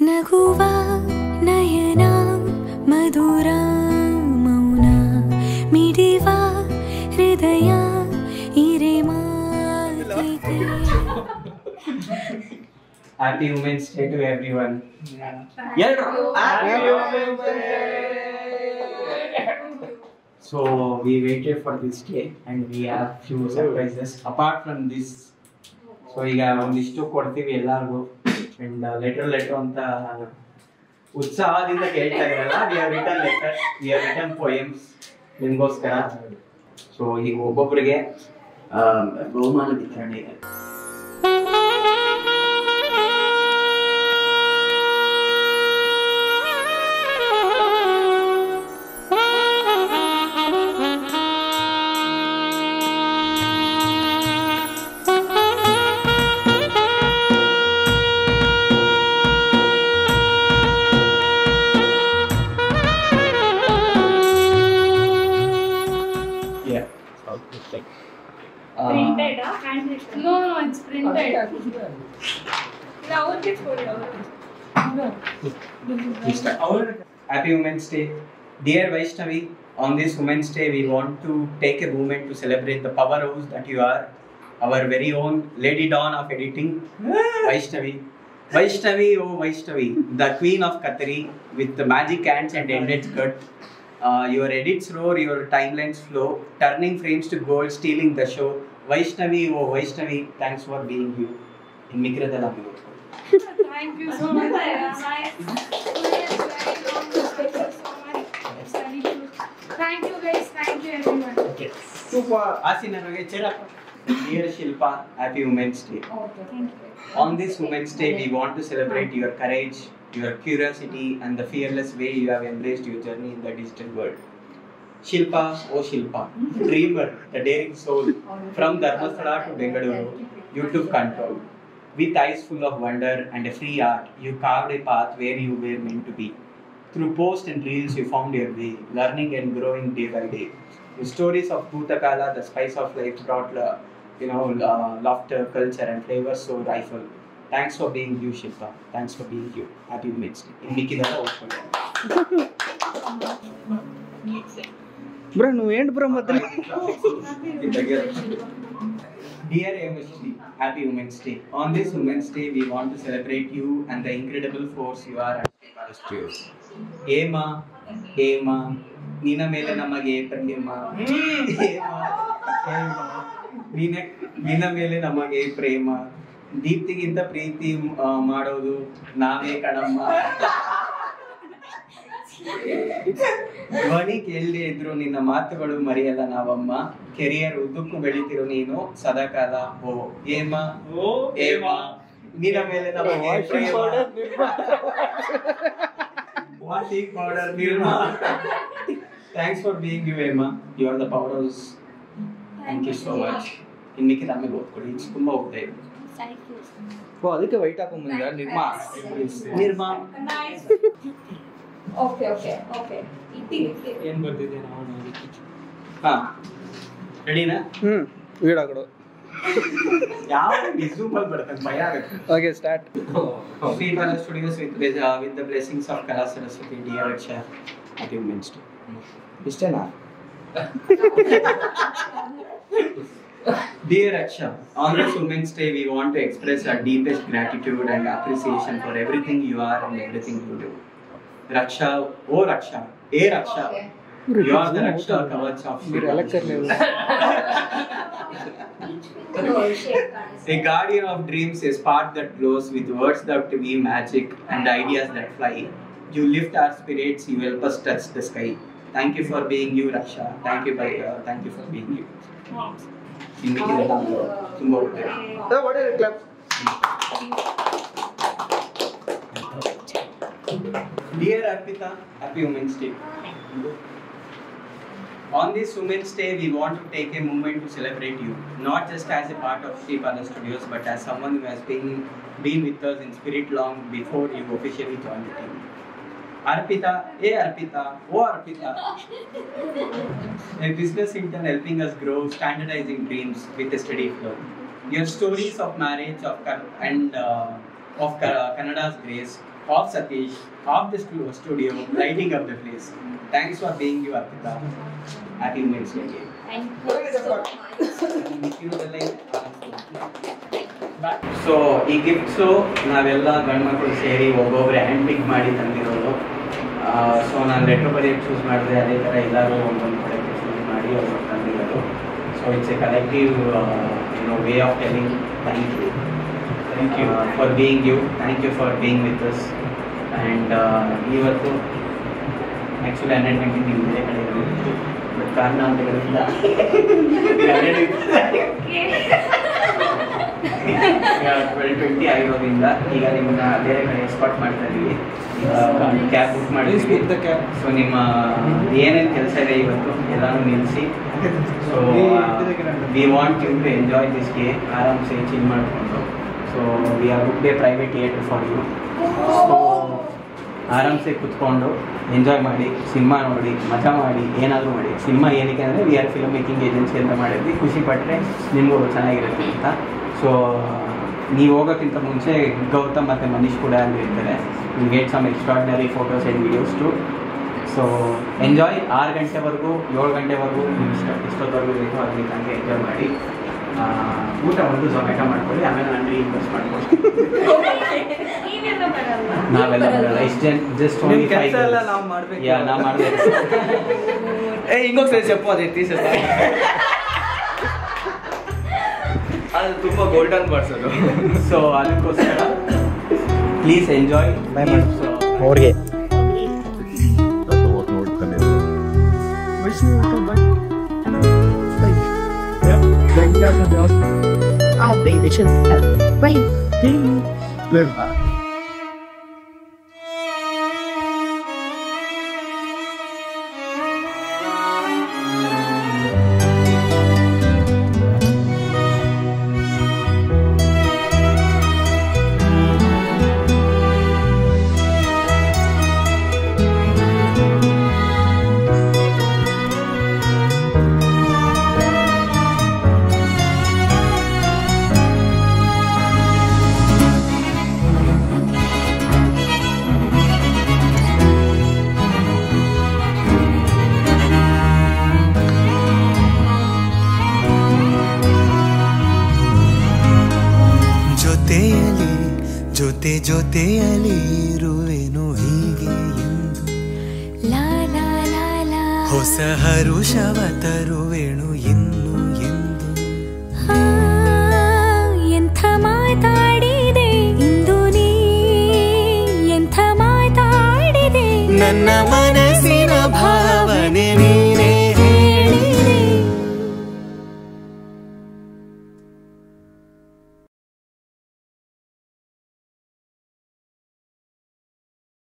ನಗುವ ನಯನ ಮಧುರ ಮೌನ ಮಿಡಿವ ಹೃದಯ ಇರೆ ಮಾತೈತೆ. Happy Women's Day to everyone. So we waited for this day and we have few surprises apart from this. So ಈಗ ಒಂದಿಷ್ಟು ಕೊಡ್ತೀವಿ ಎಲ್ಲರಿಗೂ ಅಂಡ್ ಲೆಟರ್ ಅಂತ ಉತ್ಸಾಹದಿಂದ ಕೇಳ್ತಾ ಇರಲ್ಲ. We have written letter, we have written poems ನಿಮಗೋಸ್ಕರ. ಸೊ ಈಗ ಒಬ್ಬೊಬ್ಬರಿಗೆ ಬಹುಮಾನ ವಿತರಣೆ ಇದೆ. Printed, handwritten? No, it's printed. Happy Women's Day. Dear Vaishnavi, on this Women's Day we want to take a moment to celebrate the powerhouse that you are, our very own Lady Dawn of editing, Vaishnavi. Vaishnavi, oh Vaishnavi, the queen of Katari with the magic hands and ended skirt. Your edits roar, your timelines flow, turning frames to gold, stealing the show. Vaishnavi, oh Vaishnavi, thanks for being you. In Mikradala. Thank you so much. Thank you guys. Thank you everyone. Super. Asinarage Chera. Dear Shilpa, Happy Women's Day. Okay, thank you. On this Women's Day, we want to celebrate your courage, your curiosity, and the fearless way you have embraced your journey in the digital world. Shilpa, oh Shilpa, dreamer, the daring soul, from Dharmasthala to Bengaluru, you took control. With eyes full of wonder and a free heart, you carved a path where you were meant to be. Through posts and reels, you found your way, learning and growing day by day. The stories of Bhutakala, the spice of life, brought laughter, culture, and flavors so rifle. Thanks for being you, Shilpa. Thanks for being you. Happy Women's Day. In Mikidala, Bro, no end, bro. Dear Emishri, Happy Women's Day. On this Women's Day, we want to celebrate you and the incredible force you are at Studios. Ema, Nina Mele Namage Prema. Nina Mele Namage Prema. ದೀಪ್ತಿಗಿಂತ ಪ್ರೀತಿ ಮಾಡೋದು ನಾವೇ ಕಣಮ್ಮ. ಧ್ವನಿ ಕೇಳದೆ ಇದ್ರು ನಿನ್ನ ಮಾತುಗಳು ಮರೆಯಲ್ಲ ನಾವಮ್ಮ. Career ಉದ್ದಕ್ಕೂ ಬೆಳಿತಿರು ನೀನು ಸದಾಕಾಲ. ಓ ಏಮ ನಿನ್ನ ಮೇಲೆ ನಮಗೆ washing powder Nirma. Thanks for being you ಏಮ. You are the power house. Thank you so much. ಇನ್ನಿಕ್ಕಿದ ಆಮೇಲೆ ಓದ್ಕೊಳ್ಳಿ, ತುಂಬ ಹೋಗ್ತಾ ಇದೆ. ಓ ಅದಕ್ಕೆ ವೈಟ್ ಹಾಕೊಂಡ್ಬಂದ ನಿರ್ಮಾ. Okay. ಏನ್ ಬರ್ತಿದೆ ಹಾ ರೆಡಿನಾ? ವೀಡ್ ಹಾಕೊಡು. ಯಾವ ವಿಸುವಲ್ ಬರ್ತದೆ, ಭಯ ಆಗುತ್ತೆ. Okay start. Feedballer Studios with the blessings of Kala Saraswati, dear Raksha, Happy Women's Day. ಇಷ್ಟೇನಾ? Dear Raksha, on this Women's Day, we want to express our deepest gratitude and appreciation for everything you are and everything you do. Raksha, oh Raksha, hey Raksha, you are the Raksha Kavach of a guardian of dreams, a spark that glows with words that weave magic and ideas that fly. You lift our spirits, you help us touch the sky. Thank you for being you, Raksha. Thank you for being you. ತುಂಬಾ Dear Arpita, Happy Women's Day. On this Women's Day, we want to take a moment to celebrate you, not just as a part of Feedballer Studios, but as someone who has been with us in spirit long before you officially joined the team. Arpita, hey Arpita, oh Arpita. A business intern helping us grow, standardizing dreams with a steady flow. Your stories of marriage of Kannada's grace of Satish, of the studio, lighting up the place. Thanks for being you, Arpita. Happy Women's Day again. Thank you so much. So ಈ gifts ನಾವೆಲ್ಲ ಗಂಡು ಮಕ್ಕಳು ಸೇರಿ ಒಬ್ಬೊಬ್ಬರೇ hand pick ಮಾಡಿ ತಂದಿರೋದು. So ನಾನು letter ಬರೆಯೋಕ್ಕೆ ಚೂಸ್ ಮಾಡಿದೆ, ಅದೇ ಥರ ಎಲ್ಲರೂ ಒಂದೊಂದು ಕಡೆಗೆ ಚೂಸ್ ಮಾಡಿ ಅವ್ರು ತಂದಿರೋದು. So it's a collective way of telling thank you. Thank you for being you, thank you for being with us. And ಇವತ್ತು ಆ್ಯಕ್ಚುಲಿ 11 ಗಂಟೆ ನೀವು ಬೇರೆ ಕಡೆ ಇರಲಿಲ್ಲ, ಬಟ್ ಕಾರಣಾಂತರಗಳಿಂದ 12:20 ಆಗಿರೋದ್ರಿಂದ ಈಗ ನಿಮ್ಮನ್ನ ಬೇರೆ ಕಡೆ ಎಕ್ಸ್ಪೋರ್ಟ್ ಮಾಡ್ತಾ ಇದ್ದೀವಿ. ಕ್ಯಾಬ್ ಬುಕ್ ಮಾಡಿದ್ವಿ. ಸೊ ನಿಮ್ಮ ಏನೇನು ಕೆಲಸ ಇದೆ ಇವತ್ತು ಎಲ್ಲಾನು ನಿಲ್ಲಿಸಿ. So we want you to enjoy this day. ಆರಾಮ್ಸೆ ಚಿಲ್ ಮಾಡಿಕೊಂಡು. So we are book a private theatre for you. So ಆರಾಮ್ಸೆ ಕುತ್ಕೊಂಡು ಎಂಜಾಯ್ ಮಾಡಿ, ಸಿನಿಮಾ ನೋಡಿ, ಮಜಾ ಮಾಡಿ, ಏನಾದರೂ ಮಾಡಿ. ಸಿನಿಮಾ ಏನಕ್ಕೆ ಅಂದರೆ we are film making agency ಅಂತ ಮಾಡಿದ್ವಿ. ಖುಷಿ ಪಟ್ಟರೆ ನಿಮಗೂ ಚೆನ್ನಾಗಿರುತ್ತೆ ಅಂತ. ಸೊ ನೀವು ಹೋಗೋಕ್ಕಿಂತ ಮುಂಚೆ ಗೌತಮ್ ಮತ್ತು ಮನೀಶ್ ಕೂಡ ಅಲ್ಲಿ ಇರ್ತಾರೆ. You get some extraordinary photos and videos too. So enjoy. 6 ಗಂಟೆವರೆಗೂ 7 ಗಂಟೆವರೆಗೂ ನೀವು ಇಷ್ಟೊತ್ತವರೆಗೂ ಬೇಕು ಅದಕ್ಕೆ ಹಂಗೆ ಎಂಜಾಯ್ ಮಾಡಿ. ಊಟ ಒಂದು ಝೊಮ್ಯಾಟೊ ಮಾಡ್ಕೊಳ್ಳಿ, ಆಮೇಲೆ ನಾನು ರೀಇನ್ವೆಸ್ಟ್ ಮಾಡ್ಕೊಳ್ಳಿ. ನಾವೆಲ್ಲ ಬರಲ್ಲ, ಇಷ್ಟು ಜಸ್ಟ್ ಕೆಲಸ ಎಲ್ಲ ನಾವು ಮಾಡಬೇಕು. ನಾವು ಮಾಡಬೇಕು. ఇంకొకసారి చెప్పు అది తీసేస్తా. ಅದು ತುಂಬ ಗೋಲ್ಡನ್ ವರ್ಡ್ಸ್ ಅದು. ಸೊ ಅದಕ್ಕೋಸ್ಕರ ಪ್ಲೀಸ್ ಎಂಜಾಯ್. ಅವ್ರಿಗೆ ಜೊತೆಯಲಿ ಇರುವೆನು ಹೀಗೆ ಎಂದು, ಹೊಸ ಹರುಷವ ತರುವೆನು ಇನ್ನು ಎಂದು. ಎಂಥ ಮಾತಾಡಿದೆ ಇಂದು ನೀ, ಎಂಥ ಮಾತಾಡಿದೆ ನನ್ನ